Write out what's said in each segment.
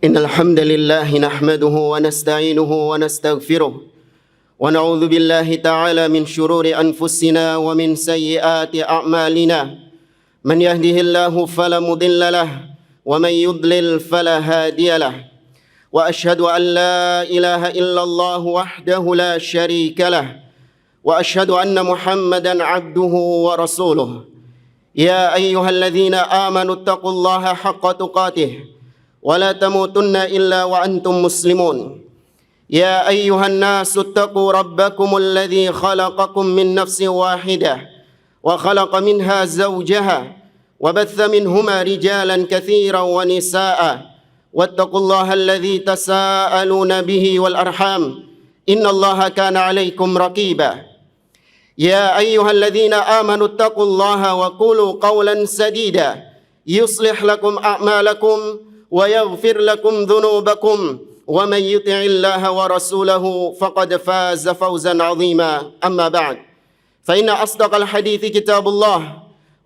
إن الحمد لله نحمده ونستعينه ونستغفره ونعوذ بالله تعالى من شرور أنفسنا ومن سيئات أعمالنا من يهده الله فلا مضل له ومن يضلل فلا هادي له وأشهد أن لا إله إلا الله وحده لا شريك له وأشهد أن محمدا عبده ورسوله يا أيها الذين آمنوا اتقوا الله حق تقاته ولا تموتن إلا وأنتم مسلمون يا أيها الناس اتقوا ربكم الذي خلقكم من نفس واحدة وخلق منها زوجها وبث منهما رجالا كثيرا ونساء واتقوا الله الذي تساءلون به والأرحام إن الله كان عليكم رقيبا يا أيها الذين آمنوا اتقوا الله وقولوا قولا سديدا يصلح لكم أعمالكم ويغفر لكم ذنوبكم ومن يطع الله ورسوله فقد فاز فوزا عظيما أما بعد فإن أصدق الحديث كتاب الله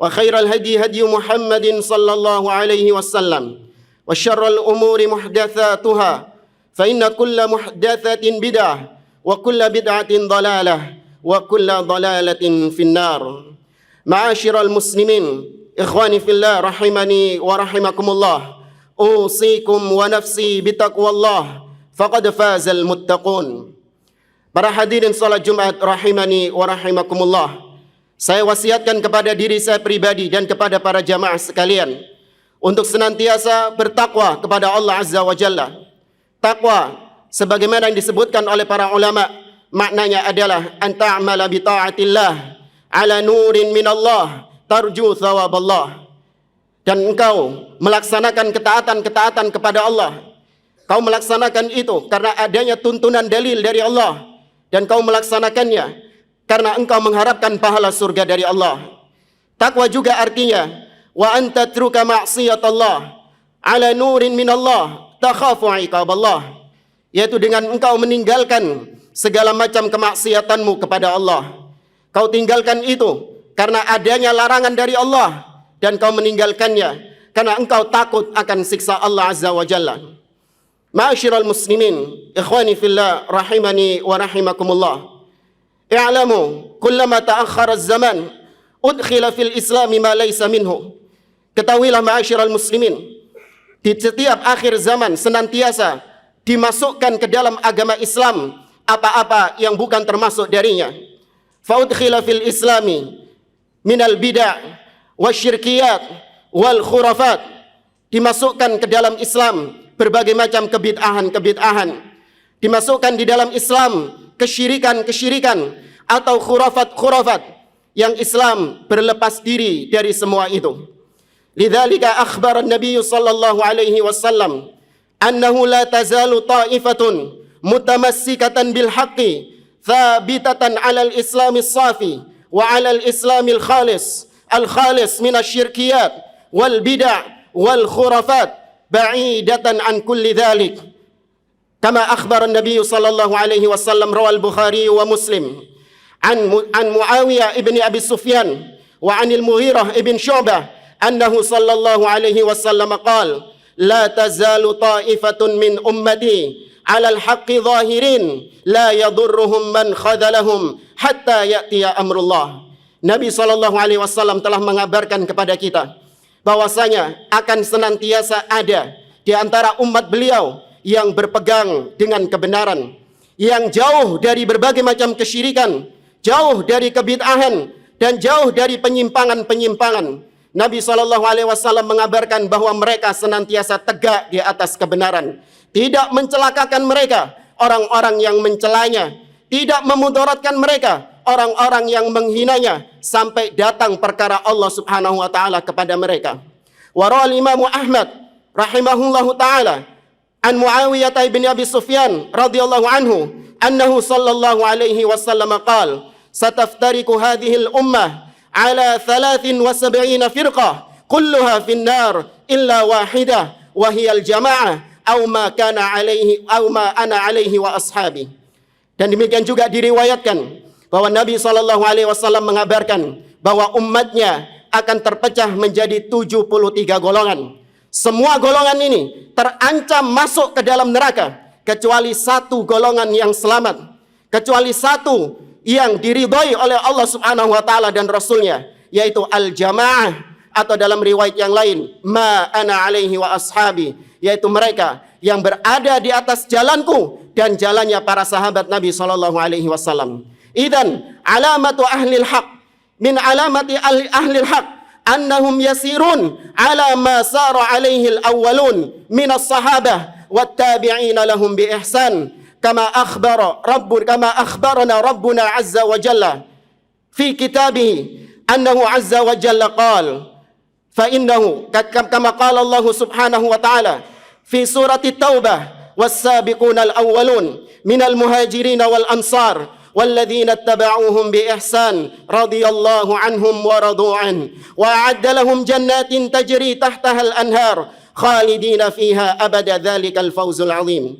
وخير الهدي هدي محمد صلى الله عليه وسلم وشر الأمور محدثاتها فإن كل محدثة بدعة وكل بدعة ضلالة وكل ضلالة في النار معاشر المسلمين إخواني في الله رحمني ورحمكم الله أوصيكم ونفسي بتقوى الله فقد فاز المتقون. Para hadirin salat Jumat rahimani wa rahimakumullah. Saya wasiatkan kepada diri saya pribadi dan kepada para jamaah sekalian untuk senantiasa bertakwa kepada Allah Azza wa Jalla. Takwa sebagaimana yang disebutkan oleh para ulama, maknanya adalah an ta'mala bi ta'atillah ala nurin minallah tarju thawaballah. Dan engkau melaksanakan ketaatan-ketaatan kepada Allah. Kau melaksanakan itu karena adanya tuntunan dalil dari Allah. Dan kau melaksanakannya karena engkau mengharapkan pahala surga dari Allah. Takwa juga artinya wa anta tatruka ma'siyatallah ala nurin minallah takhafu iqaballah. Yaitu dengan engkau meninggalkan segala macam kemaksiatanmu kepada Allah. Kau tinggalkan itu karena adanya larangan dari Allah. Dan kau meninggalkannya karena engkau takut akan siksa Allah Azza wa Jalla. Ma'asyiral muslimin, ikhwani fillah rahimani wa rahimakumullah. I'lamu kullama ta'akhkhara az-zaman udkhila fil Islam ma laysa minhu. Ketahuilah ma'asyiral muslimin, di setiap akhir zaman senantiasa dimasukkan ke dalam agama Islam apa-apa yang bukan termasuk darinya. Fa udkhila fil Islami minal bid'ah wasyirkiyat wal khurafat, dimasukkan ke dalam Islam berbagai macam kebid'ahan, dimasukkan di dalam Islam kesyirikan atau khurafat yang Islam berlepas diri dari semua itu. Lidzalika akhbara an-nabiy sallallahu alaihi wasallam annahu la tazalu ta'ifatun mutamassikatan bil haqqi thabitatan 'alal islamis safi wa 'alal islamil khalis al-khalis min asy-syirkiyat wal bid'ah wal khurafat ba'idatan an kulli dhalik kama akhbara an-nabiy sallallahu alaihi wasallam rawal Bukhari wa Muslim an Muawiyah ibn Abi Sufyan wa anil Mughirah ibn Syu'bah annahu sallallahu alaihi wasallam qala la tazalu ta'ifatun min ummati 'ala al-haqqi zahirin la yadurruhum man khadhalahum hatta ya'tiya amrullah. Nabi SAW telah mengabarkan kepada kita bahwasanya akan senantiasa ada di antara umat beliau yang berpegang dengan kebenaran, yang jauh dari berbagai macam kesyirikan, jauh dari kebid'ahan, dan jauh dari penyimpangan-penyimpangan. Nabi SAW mengabarkan bahwa mereka senantiasa tegak di atas kebenaran, tidak mencelakakan mereka orang-orang yang mencelanya, tidak memudaratkan mereka orang-orang yang menghinanya sampai datang perkara Allah Subhanahu wa taala kepada mereka. Wa rawal Imam Ahmad rahimahullahu taala an Muawiyah bin Abi Sufyan radhiyallahu anhu annahu sallallahu alaihi wasallam qala sataftariqu hadhihi al-ummah ala 73 firqah kulluha fin nar illa wahidah wa hiya al-jamaah aw ma kana alaihi aw ma ana alaihi wa ashabi. Dan demikian juga diriwayatkan bahwa Nabi SAW mengabarkan bahwa umatnya akan terpecah menjadi 73 golongan. Semua golongan ini terancam masuk ke dalam neraka, kecuali satu golongan yang selamat, kecuali satu yang diridhai oleh Allah Subhanahu wa taala dan Rasulnya, yaitu al-jamaah, atau dalam riwayat yang lain, ma ana alaihi wa ashabi, yaitu mereka yang berada di atas jalanku dan jalannya para sahabat Nabi sallallahu alaihi wasallam. Idzan alamatu ahlil haq, min alamati ahli al-haq annahum yasirun ala ma sara alaihi al-awwalun min as-sahabah wat tabi'ina lahum bi ihsan, kama akhbarana rabbuna azza wa jalla fi kitabih annahu azza wa jalla qala fa innahu kama qala Allah subhanahu wa ta'ala fi surati Taubah was-sabiquna al-awwalun minal muhajirin wal ansar والذين اتبعوهم بإحسان رضي الله عنهم ورضوا عنه وأعد لهم جنات تجري تحتها الأنهار خالدين فيها أبدا ذلك الفوز العظيم.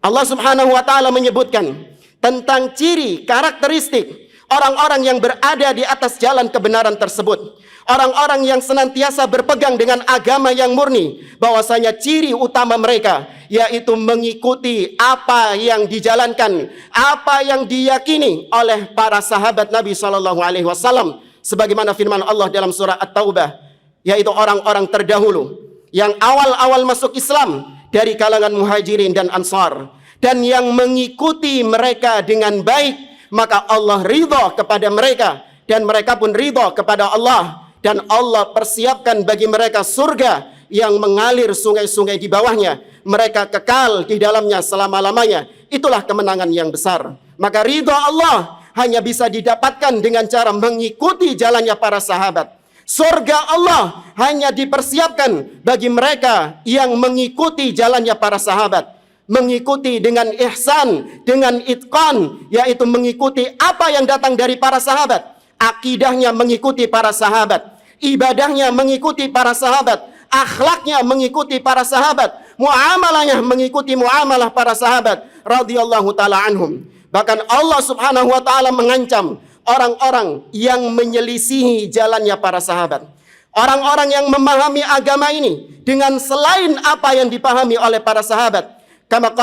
Allah Subhanahu wa taala menyebutkan tentang ciri karakteristik orang-orang yang berada di atas jalan kebenaran tersebut. Orang-orang yang senantiasa berpegang dengan agama yang murni, bahwasanya ciri utama mereka yaitu mengikuti apa yang dijalankan, apa yang diyakini oleh para sahabat Nabi sallallahu alaihi wasallam, sebagaimana firman Allah dalam surah At-Taubah, yaitu orang-orang terdahulu yang awal-awal masuk Islam dari kalangan muhajirin dan ansar, dan yang mengikuti mereka dengan baik, maka Allah ridha kepada mereka dan mereka pun ridha kepada Allah. Dan Allah persiapkan bagi mereka surga yang mengalir sungai-sungai di bawahnya. Mereka kekal di dalamnya selama-lamanya. Itulah kemenangan yang besar. Maka ridha Allah hanya bisa didapatkan dengan cara mengikuti jalannya para sahabat. Surga Allah hanya dipersiapkan bagi mereka yang mengikuti jalannya para sahabat. Mengikuti dengan ihsan, dengan itqan, yaitu mengikuti apa yang datang dari para sahabat. Akidahnya mengikuti para sahabat, ibadahnya mengikuti para sahabat, akhlaknya mengikuti para sahabat, muamalahnya mengikuti muamalah para sahabat radhiyallahu taala anhum. Bahkan Allah Subhanahu wa taala mengancam orang-orang yang menyelisihi jalannya para sahabat. Orang-orang yang memahami agama ini dengan selain apa yang dipahami oleh para sahabat. Kama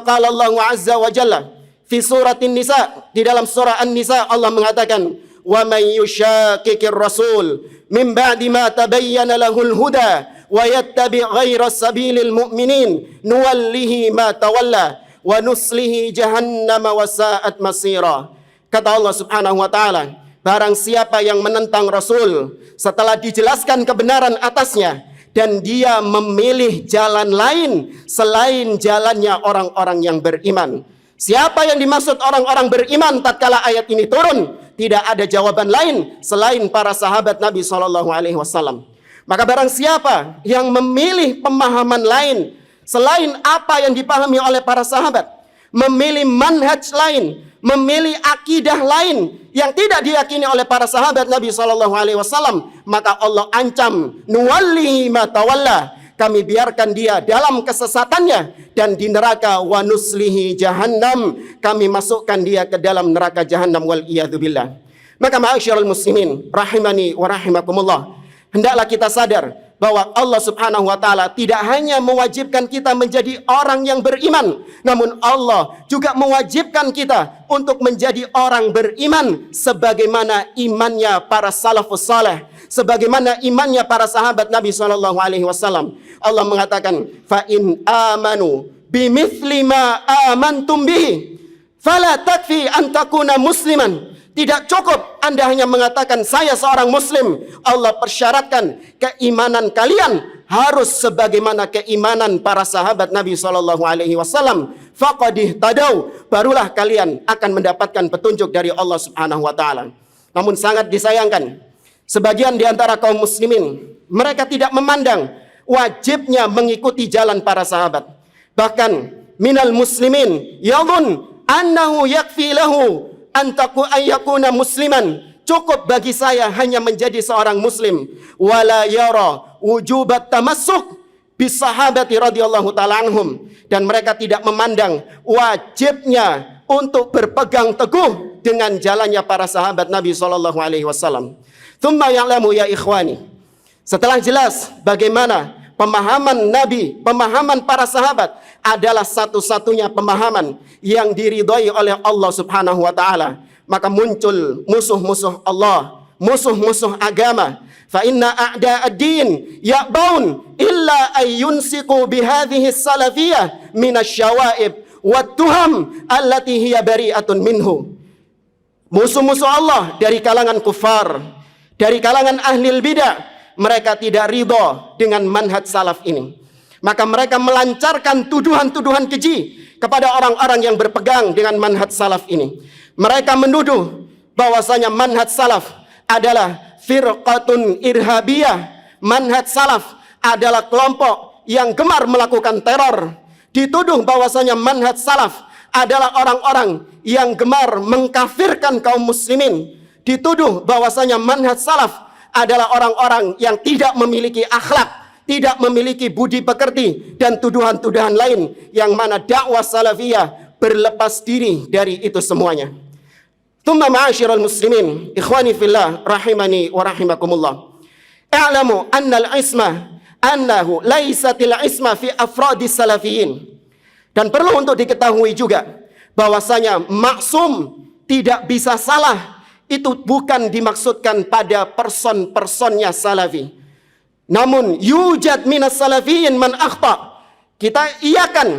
qala Allah azza wa jalla fi suratin Nisa, di dalam surah An-Nisa Allah mengatakan, wa may yushaqiqir rasul min ba'di ma tabayyana lahul huda wa yattabi' ghayra sabilil mu'minin nuwallihi ma tawalla wa nuslihi jahannama wa sa'at masira. Kata Allah Subhanahu wa taala, barang siapa yang menentang Rasul setelah dijelaskan kebenaran atasnya dan dia memilih jalan lain selain jalannya orang-orang yang beriman. Siapa yang dimaksud orang-orang beriman tatkala ayat ini turun? Tidak ada jawaban lain selain para sahabat Nabi SAW. Maka barang siapa yang memilih pemahaman lain selain apa yang dipahami oleh para sahabat, memilih manhaj lain, memilih akidah lain yang tidak diyakini oleh para sahabat Nabi SAW, maka Allah ancam, nuwallihi ma tawalla, kami biarkan dia dalam kesesatannya, dan di neraka wa nuslihi jahannam, kami masukkan dia ke dalam neraka jahannam wal iyadzubillah. Maka ma'asyiral muslimin rahimani wa rahimakumullah, hendaklah kita sadar bahwa Allah Subhanahu wa taala tidak hanya mewajibkan kita menjadi orang yang beriman, namun Allah juga mewajibkan kita untuk menjadi orang beriman sebagaimana imannya para salafus saleh, sebagaimana imannya para sahabat Nabi sallallahu alaihi wasallam. Allah mengatakan, fa in amanu bimithli ma amantum bihi fala takfi an takuna musliman. Tidak cukup Anda hanya mengatakan saya seorang muslim. Allah persyaratkan keimanan kalian harus sebagaimana keimanan para sahabat Nabi SAW. Faqadih tadau, barulah kalian akan mendapatkan petunjuk dari Allah Subhanahu wa taala. Namun sangat disayangkan, sebagian di antara kaum muslimin, mereka tidak memandang wajibnya mengikuti jalan para sahabat. Bahkan minal muslimin yadhun annahu yakfi lahu antaku ayyakuna musliman, cukup bagi saya hanya menjadi seorang muslim, wala yara wujubat tamassuk bis sahabati radhiyallahu taala anhum, dan mereka tidak memandang wajibnya untuk berpegang teguh dengan jalannya para sahabat Nabi sallallahu alaihi wasallam. Tsumma ya'lamu ya ikhwani, setelah jelas bagaimana pemahaman Nabi, pemahaman para sahabat adalah satu-satunya pemahaman yang diridhai oleh Allah Subhanahu wa taala. Maka muncul musuh-musuh Allah, musuh-musuh agama. Fa inna a'da'ad-din ya'baun illa ayyunsiku bihadhihi salafiyah minasyawaib wat-tuham allati hiya bari'atun minhu. Musuh-musuh Allah dari kalangan kufar, dari kalangan ahlil bidah, mereka tidak ridho dengan manhaj salaf ini. Maka mereka melancarkan tuduhan-tuduhan keji kepada orang-orang yang berpegang dengan manhaj salaf ini. Mereka menuduh bahwasanya manhaj salaf adalah firqatun irhabiyah. Manhaj salaf adalah kelompok yang gemar melakukan teror. Dituduh bahwasanya manhaj salaf adalah orang-orang yang gemar mengkafirkan kaum muslimin. Dituduh bahwasanya manhaj salaf adalah orang-orang yang tidak memiliki akhlak, tidak memiliki budi pekerti, dan tuduhan-tuduhan lain yang mana dakwah salafiyah berlepas diri dari itu semuanya. Thumma ma'asyiral muslimin, ikhwani fillah, rahimani wa rahimakumullah. I'lamu anna al-ismah annahu laisatil ismah fi afradis salafiyin. Dan perlu untuk diketahui juga bahwasanya maksum, tidak bisa salah, itu bukan dimaksudkan pada person-personnya salafi. Namun yujad minas salafiyin man akhta. Kita iakan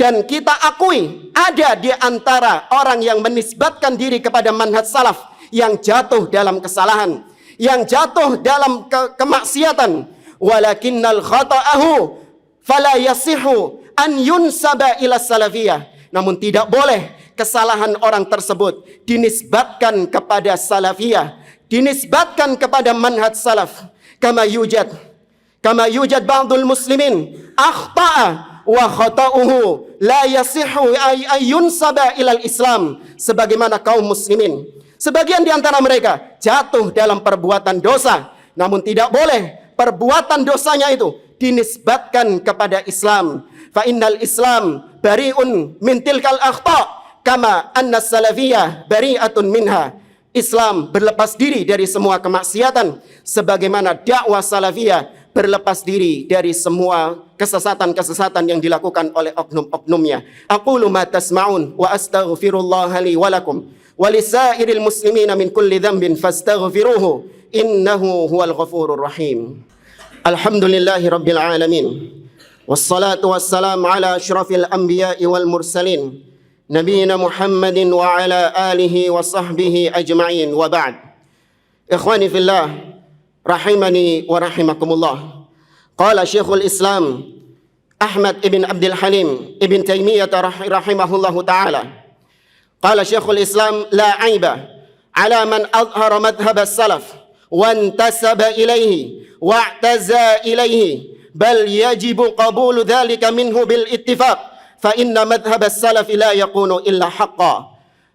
dan kita akui ada di antara orang yang menisbatkan diri kepada manhaj salaf yang jatuh dalam kesalahan, yang jatuh dalam kemaksiatan. Walakinnal khata'ahu fala yasihu an yunsaba ila salafiyah. Namun tidak boleh kesalahan orang tersebut dinisbatkan kepada salafiyah, dinisbatkan kepada manhaj salaf. Kama yujad ba'dul muslimin akhta'a wa khata'uhu la yasihu ay yunsaba ilal Islam. Sebagaimana kaum muslimin, sebagian di antara mereka jatuh dalam perbuatan dosa, namun tidak boleh perbuatan dosanya itu dinisbatkan kepada Islam. Fa innal Islam bari'un min tilkal akhta' kama anna salafiyah bari'atun minha. Islam berlepas diri dari semua kemaksiatan sebagaimana dakwah salafiyah berlepas diri dari semua kesesatan-kesesatan yang dilakukan oleh oknum-oknumnya. Aqulu ma tasma'un wa astaghfirullaha li wa lakum wa lisairil muslimina min kulli dhanbin fastaghfiruhu innahu huwal ghafurur rahim. Alhamdulillahi rabbil alamin. Wassalatu wassalamu ala asyrafil anbiya'i wal mursalin nabiyina Muhammadin wa ala alihi wa sahbihi ajma'in wa ba'd. Ikhwani fillah, rahimani wa rahimakumullah. Qala Syekhul Islam Ahmad ibn Abdul Halim ibn Taimiyah rahimahullahu ta'ala. Qala Syekhul Islam la aiba ala man azhara madhhab as-salaf wa intasaba ilayhi wa i'taza ilayhi bal yajibu qabulu dhalika minhu bil ittifaq fa inna madhhab as-salaf la yakunu illa haqqan.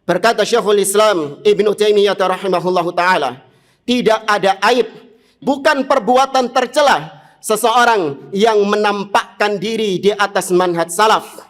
Berkata Syekhul Islam Ibnu Taimiyah rahimahullahu taala, tidak ada aib, bukan perbuatan tercela seseorang yang menampakkan diri di atas manhaj salaf,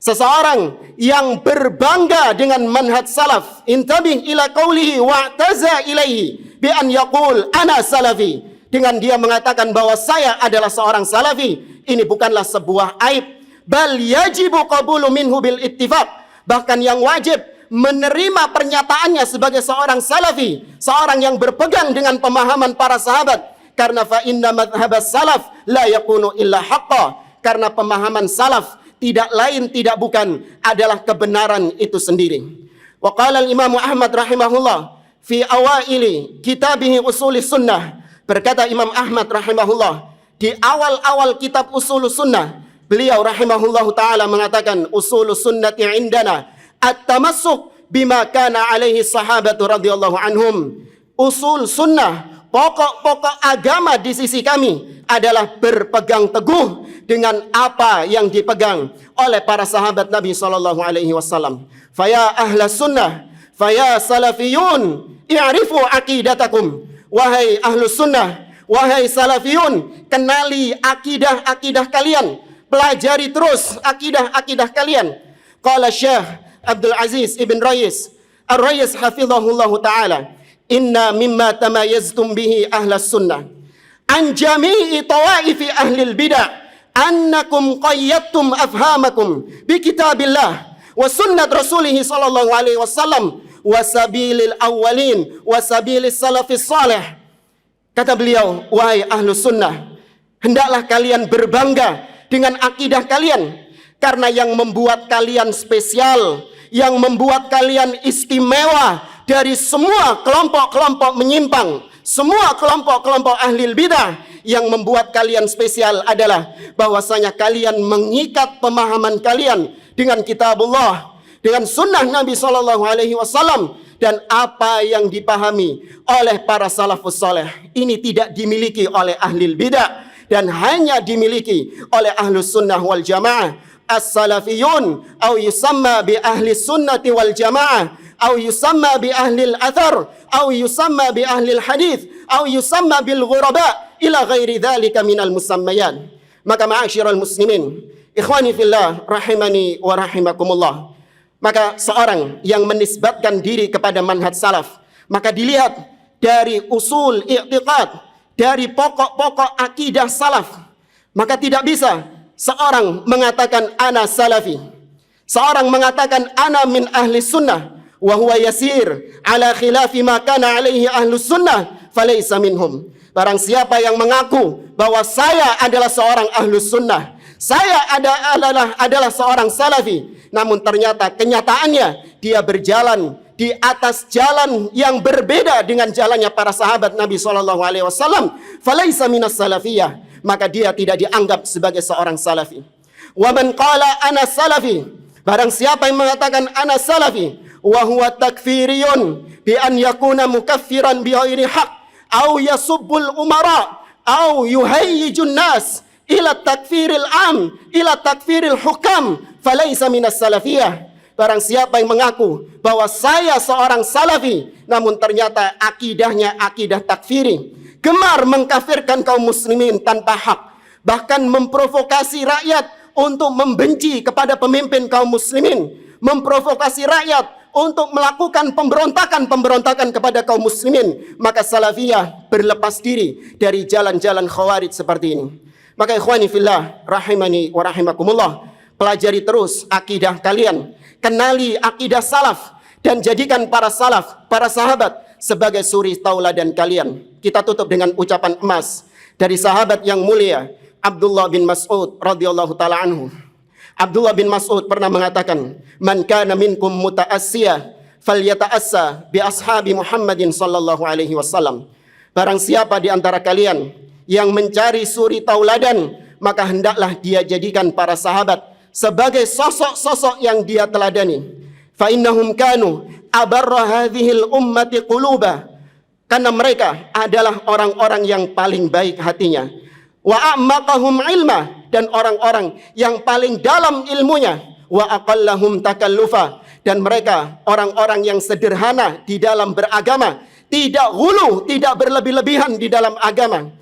seseorang yang berbangga dengan manhaj salaf. Intabih ila qawlihi wa'taza ilaihi bi an yaqul ana salafi. Dengan dia mengatakan bahwa saya adalah seorang salafi, ini bukanlah sebuah aib. Bal yajibu qabulu minhu bil ittifaq. Bahkan yang wajib menerima pernyataannya sebagai seorang salafi, seorang yang berpegang dengan pemahaman para sahabat. Karena fa inna madhhabas salaf la yakunu illa haqqa. Karena pemahaman salaf tidak lain tidak bukan adalah kebenaran itu sendiri. Wa qala al-Imam Ahmad rahimahullah fi awaili kitabihi Usulis Sunnah. Berkata Imam Ahmad rahimahullah di awal-awal kitab Usulus Sunnah, beliau rahimahullah ta'ala mengatakan Usulus Sunnati indana at-tamassuk bima kana alaihi sahabatu radhiyallahu anhum. Usul sunnah, pokok-pokok agama di sisi kami adalah berpegang teguh dengan apa yang dipegang oleh para sahabat Nabi sallallahu alaihi wasallam. Faya ahlas sunnah, faya salafiyun, i'rifu aqidatakum. Wahai ahlus sunnah, wahai salafiyun, kenali akidah-akidah kalian, pelajari terus akidah-akidah kalian. Qala Syekh Abdul Aziz ibn Rais hafizahullahu ta'ala, inna mimma tamayaztum bihi ahlas sunnah an jami'i tawaifi ahlil bid'ah annakum qayyadtum afhamakum bi kitabillah wa sunnat rasulih sallallahu alaihi wasallam wa sabilil awwalin wa sabilis salafis salih. Kata beliau, wahai ahlu sunnah, hendaklah kalian berbangga dengan akidah kalian, karena yang membuat kalian spesial, yang membuat kalian istimewa dari semua kelompok-kelompok menyimpang, semua kelompok-kelompok ahli bidah, yang membuat kalian spesial adalah bahwasanya kalian mengikat pemahaman kalian dengan kitabullah, dengan sunnah Nabi SAW, dan apa yang dipahami oleh para salafus saleh. Ini tidak dimiliki oleh ahli bidah dan hanya dimiliki oleh ahlus sunnah wal jamaah. As-salafiyun au yusamma bi ahli sunnati wal jamaah au yusamma bi ahli al-athar au yusamma bi ahli al-hadith au yusamma bil ghuraba ila ghairi dzalika minal musammayan. Maka ma'asyiral muslimin, ikhwani fillah rahimani wa rahimakumullah, maka seorang yang menisbatkan diri kepada manhaj salaf, maka dilihat dari usul i'tiqad, dari pokok-pokok akidah salaf. Maka tidak bisa seorang mengatakan ana salafi, seorang mengatakan ana min ahli sunnah, wa huwa yasir ala khilafi ma kana alaihi ahli sunnah falaysa minhum. Barang siapa yang mengaku bahwa saya adalah seorang ahli sunnah, saya adalah seorang salafi, namun ternyata kenyataannya dia berjalan di atas jalan yang berbeda dengan jalannya para sahabat Nabi SAW, falaysa minas salafiyah, maka dia tidak dianggap sebagai seorang salafi. Wa man qala ana salafi, barang siapa yang mengatakan ana salafi, wa huwa takfiriyun bi an yakuna mukaffiran bi ghairi haq, au yasubbul umara, au yuhayyijun nas ila takfiril am, ila takfiril hukam, falaysa minas salafiyah. Barang siapa yang mengaku bahwa saya seorang salafi, namun ternyata akidahnya akidah takfiri, gemar mengkafirkan kaum muslimin tanpa hak, bahkan memprovokasi rakyat untuk membenci kepada pemimpin kaum muslimin, memprovokasi rakyat untuk melakukan pemberontakan kepada kaum muslimin, maka salafiyah berlepas diri dari jalan-jalan khawarij seperti ini. Maka ikhwani fillah rahimani wa rahimakumullah, pelajari terus akidah kalian, kenali akidah salaf, dan jadikan para salaf, para sahabat sebagai suri tauladan kalian. Kita tutup dengan ucapan emas dari sahabat yang mulia Abdullah bin Mas'ud radhiyallahu taala anhu. Abdullah bin Mas'ud pernah mengatakan, "Man kana minkum muta'assiya falyata'assa bi ashabi Muhammadin sallallahu alaihi wasallam." Barang siapa di antara kalian yang mencari suri tauladan, maka hendaklah dia jadikan para sahabat sebagai sosok-sosok yang dia teladani. Fa innahum kanu abarra hadhil ummati quluba, karena mereka adalah orang-orang yang paling baik hatinya. Wa a'maqahum ilma, dan orang-orang yang paling dalam ilmunya. Wa aqallahum takallufa, dan mereka orang-orang yang sederhana di dalam beragama, tidak ghulu, tidak berlebih-lebihan di dalam agama.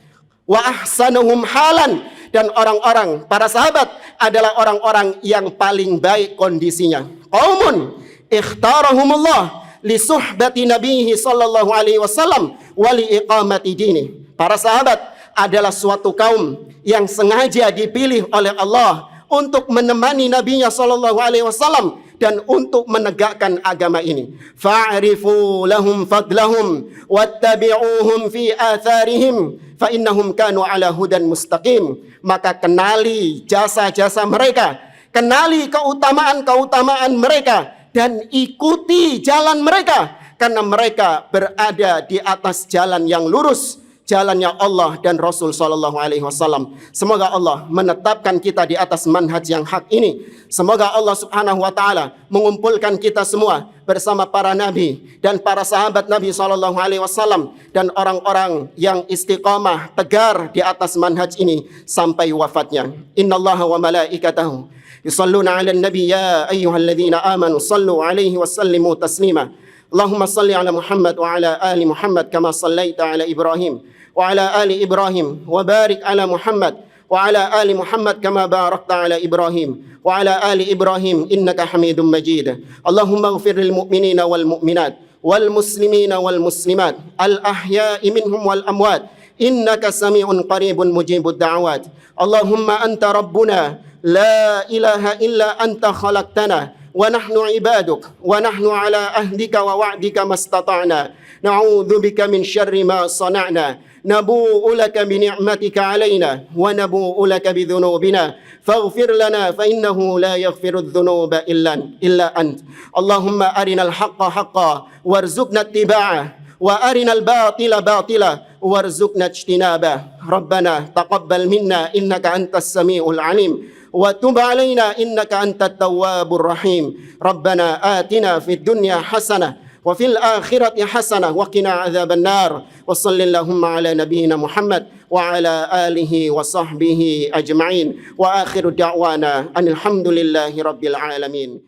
Wa ahsanuhum halan, dan orang-orang para sahabat adalah orang-orang yang paling baik kondisinya. Qaumun ikhtarahumullah li suhbati nabiyhi sallallahu alaihi wasallam wa li iqamati dini. Para sahabat adalah suatu kaum yang sengaja dipilih oleh Allah untuk menemani nabinya sallallahu alaihi wasallam dan untuk menegakkan agama ini. Fa'rifu lahum fadlahum wattabi'uhum fi atharihim fa innahum kanu ala hudan mustaqim. Maka kenali jasa-jasa mereka, kenali keutamaan-keutamaan mereka, dan ikuti jalan mereka, karena mereka berada di atas jalan yang lurus, jalannya Allah dan Rasul sallallahu alaihi wasallam. Semoga Allah menetapkan kita di atas manhaj yang hak ini. Semoga Allah Subhanahu wa taala mengumpulkan kita semua bersama para nabi dan para sahabat Nabi sallallahu alaihi wasallam dan orang-orang yang istiqamah tegar di atas manhaj ini sampai wafatnya. Innallaha wa malaikatahu yusalluna 'alan nabi ya ayyuhalladzina amanu sallu 'alaihi wa sallimu taslima. Allahumma salli 'ala Muhammad wa 'ala ali Muhammad kama sallaita 'ala Ibrahim وعلى آل إبراهيم وبارك على محمد وعلى آل محمد كما باركت على إبراهيم وعلى آل إبراهيم إنك حميد مجيد اللهم اغفر للمؤمنين والمؤمنات والمسلمين والمسلمات الأحياء منهم والأموات إنك سميع قريب مجيب الدعوات. اللهم أنت ربنا لا إله إلا أنت خلقتنا ونحن عبادك ونحن على عهدك ووعدك ما استطعنا نعوذ بك من شر ما صنعنا نبوء لك بنعمتك علينا ونبوء لك بذنوبنا فاغفر لنا فإنه لا يغفر الذنوب إلا أنت. اللهم أرنا الحق حقا وارزقنا اتباعه وأرنا الباطل باطلا وارزقنا اجتنابه. ربنا تقبل منا إنك أنت السميع العليم وتب علينا إنك أنت التواب الرحيم. ربنا آتنا في الدنيا حسنة وفي الآخرة حسنة وقنا عذاب النار. وصل اللهم على نبينا محمد وعلى آله وصحبه أجمعين وآخر دعوانا أن الحمد لله رب العالمين.